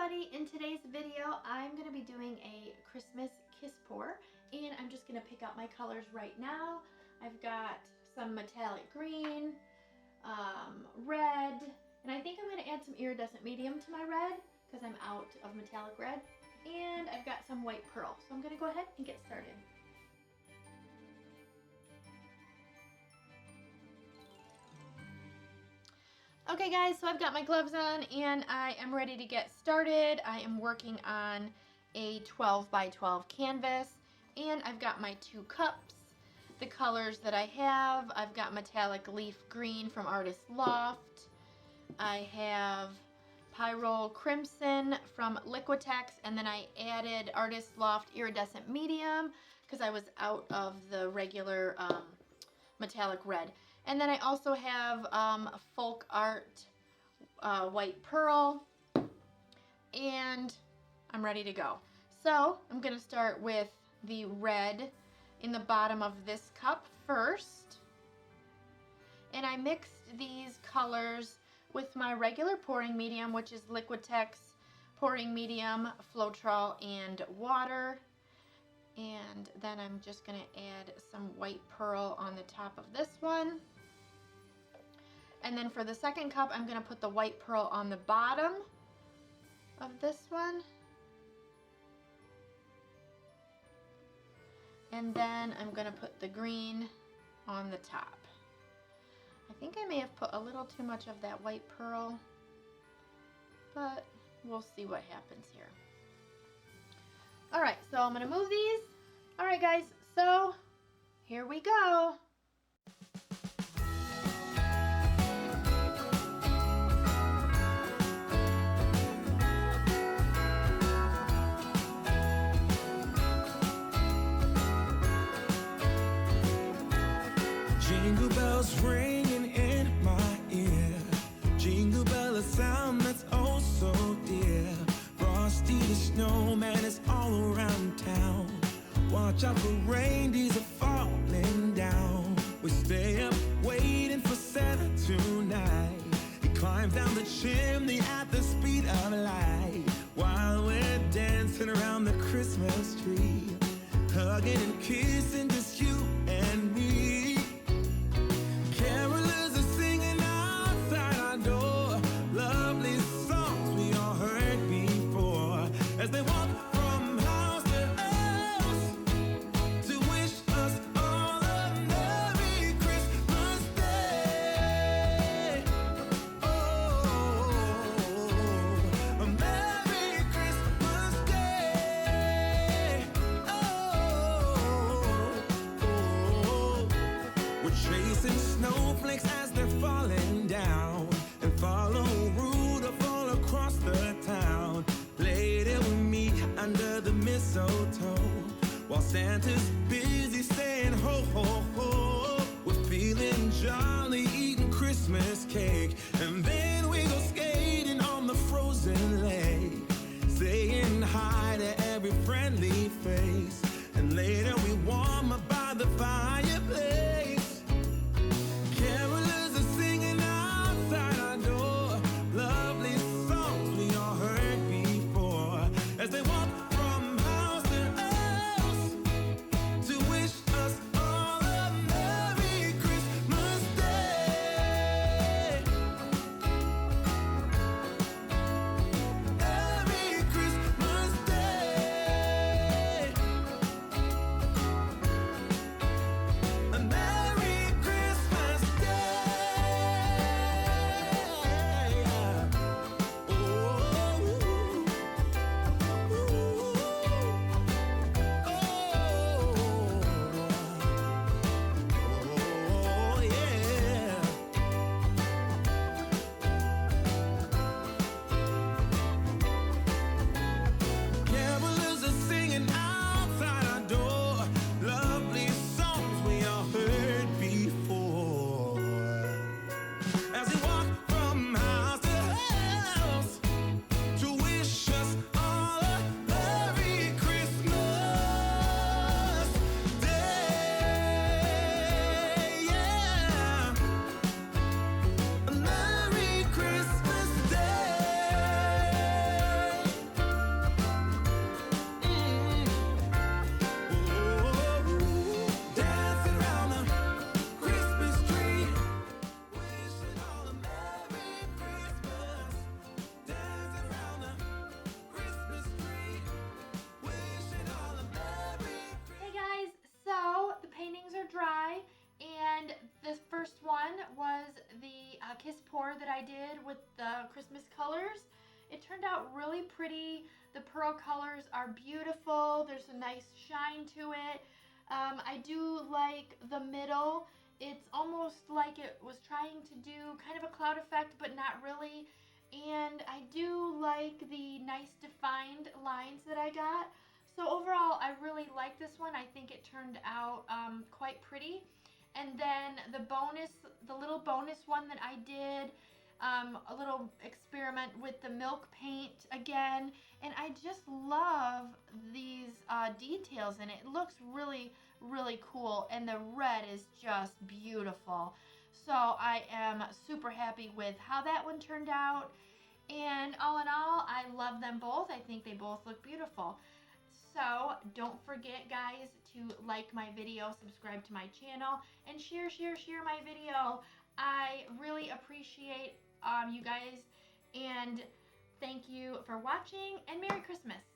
everybody. In today's video, I'm going to be doing a Christmas kiss pour, and I'm just going to pick out my colors right now. I've got some metallic green, red, and I think I'm going to add some iridescent medium to my red because I'm out of metallic red, and I've got some white pearl. So I'm going to go ahead and get started. Okay guys, so I've got my gloves on and I am ready to get started. I am working on a 12 by 12 canvas, and I've got my 2 cups. The colors that I have, I've got metallic leaf green from Artist Loft. I have Pyrrole Crimson from Liquitex, and then I added Artist Loft Iridescent Medium because I was out of the regular metallic red. And then I also have Folk Art White Pearl, and I'm ready to go. So I'm going to start with the red in the bottom of this cup first. And I mixed these colors with my regular pouring medium, which is Liquitex pouring medium, Floetrol, and water. And then I'm just going to add some white pearl on the top of this one. And then for the second cup, I'm going to put the white pearl on the bottom of this one. And then I'm going to put the green on the top. I think I may have put a little too much of that white pearl, but we'll see what happens here. Alright, so I'm going to move these. Alright guys, so here we go. Jingle bells ringing in my ear. Jingle bell, a sound that's oh so dear. Frosty the snowman is all around town. Watch out for reindeers are falling down. We stay up waiting for Santa tonight. He climbs down the chimney at the speed of light, while we're dancing around the Christmas tree, hugging and kissing just you and me. Carolers are singing outside our door, lovely songs we all heard before, as they walk from house to house to wish us all a Merry Christmas Day. Oh, a Merry Christmas Day. Oh, we're chasing snowflakes as they're falling down, and follow Rudolph all across the town. Later we meet under the mistletoe, while Santa's busy saying ho ho ho. We're feeling jolly, eating Christmas cake, and then we go skating on the frozen lake, saying hi to every friendly face, and later we warm up by the fireplace. Carolers are singing outside our door, lovely songs we all heard before, as they walk from house to house to wish us all a Merry Christmas Day. Merry Christmas Day. A Merry Christmas Day. Oh, before that I did with the Christmas colors. It turned out really pretty. The pearl colors are beautiful. There's a nice shine to it. I do like the middle. It's almost like it was trying to do kind of a cloud effect, but not really. And I do like the nice defined lines that I got. So overall, I really like this one. I think it turned out quite pretty. And then the little bonus one that I did, a little experiment with the milk paint again. And I just love these details in it. It looks really, really cool. And the red is just beautiful. So I am super happy with how that one turned out. And all in all, I love them both. I think they both look beautiful. So don't forget, guys, to like my video, subscribe to my channel, and share my video. I really appreciate you guys, and thank you for watching, and Merry Christmas.